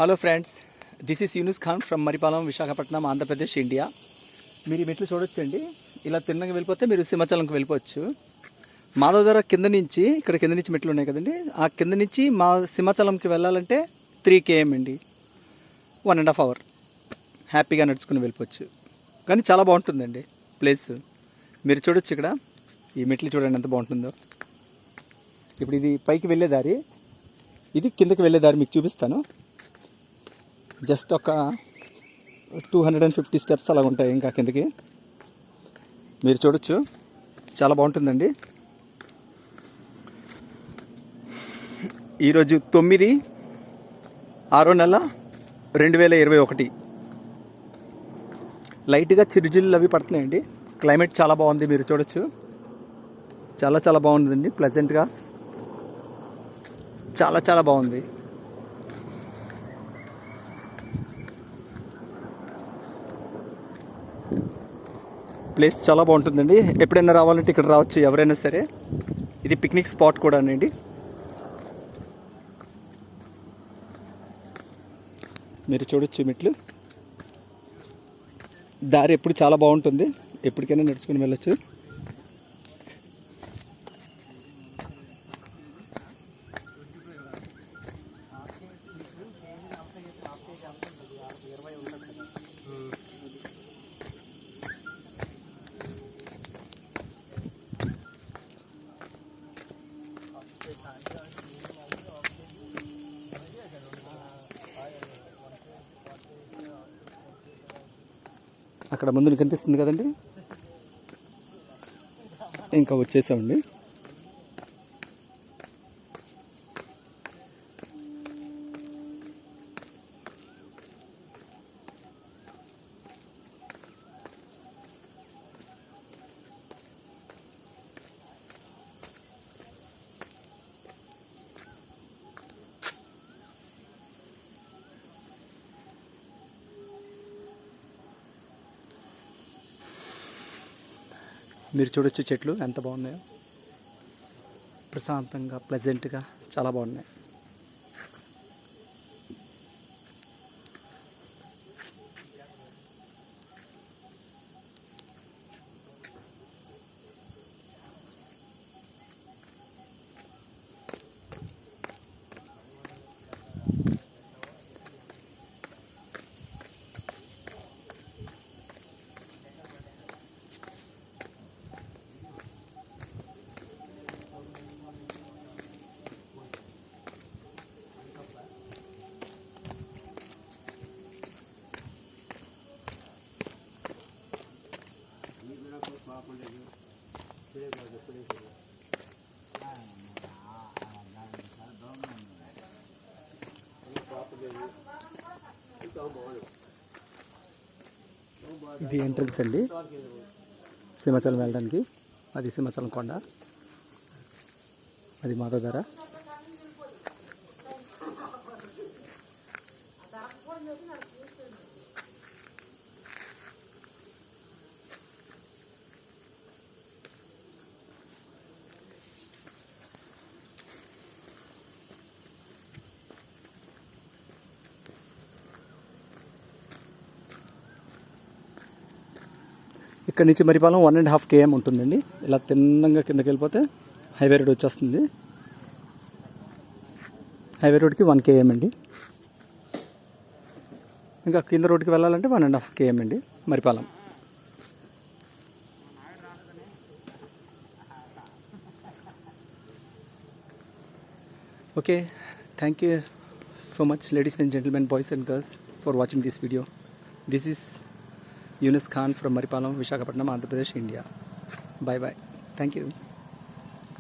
Hello friends, this is Yunus Khan from Marripalem, Visakhapatnam, Andhra Pradesh, India. మీరు ఈ మెట్లు చూడొచ్చండి. ఇలా తిన్నగా వెళ్ళిపోతే మీరు సింహాచలంకి వెళ్ళిపోవచ్చు. మాధవధార కింద నుంచి, ఇక్కడ కింద నుంచి మెట్లు ఉన్నాయి కదండి, ఆ కింద నుంచి మా సింహాచలంకి వెళ్ళాలంటే 3 km అండి. 1.5 hour హ్యాపీగా నడుచుకుని వెళ్ళిపోవచ్చు. కానీ చాలా బాగుంటుందండి ప్లేస్. మీరు చూడొచ్చు, ఇక్కడ ఈ మెట్లు చూడండి ఎంత బాగుంటుందో. ఇప్పుడు ఇది పైకి వెళ్ళే దారి, ఇది కిందకి వెళ్ళే దారి మీకు చూపిస్తాను. జస్ట్ ఒక 250 స్టెప్స్ అలా ఉంటాయి ఇంకా కిందకి. మీరు చూడొచ్చు, చాలా బాగుంటుందండి. ఈరోజు 9/6/2021. లైట్గా చిరుజిల్లు అవి పడుతున్నాయండి. క్లైమేట్ చాలా బాగుంది, మీరు చూడొచ్చు. చాలా చాలా బాగుందండి, ప్లెజెంట్గా చాలా చాలా బాగుంది. ప్లేస్ చాలా బాగుంటుందండి. ఎప్పుడైనా రావాలంటే ఇక్కడ రావచ్చు ఎవరైనా సరే. ఇది పిక్నిక్ స్పాట్ కూడా అండి. మీరు చూడొచ్చు మెట్లు. దారి ఎప్పుడు చాలా బాగుంటుంది, ఎప్పటికైనా నడుచుకుని వెళ్ళొచ్చు. అక్కడ ముందు కనిపిస్తుంది కదండి, ఇంకా వచ్చేసామండి. మీరు చూడొచ్చు చెట్లు ఎంత బాగున్నాయో, ప్రశాంతంగా ప్లెజెంట్గా చాలా బాగున్నాయి. ఇది ఎంట్రన్స్ అండి సింహాచలం వెళ్ళడానికి. అది సింహాచలం కొండ, అది మాధవధార. ఇక్కడ నుంచి మరిపాలెం 1.5 km ఉంటుందండి. ఇలా తిన్నంగా కిందకి వెళ్ళిపోతే హైవే రోడ్ వచ్చేస్తుంది. హైవే రోడ్కి 1 km అండి. ఇంకా కింద రోడ్కి వెళ్ళాలంటే 1.5 km అండి Marripalem. Okay, thank you so much ladies and gentlemen, boys and girls, for watching this video. This is Yunus Khan from Marripalem, Visakhapatnam, Andhra Pradesh, India. Bye bye. Thank you.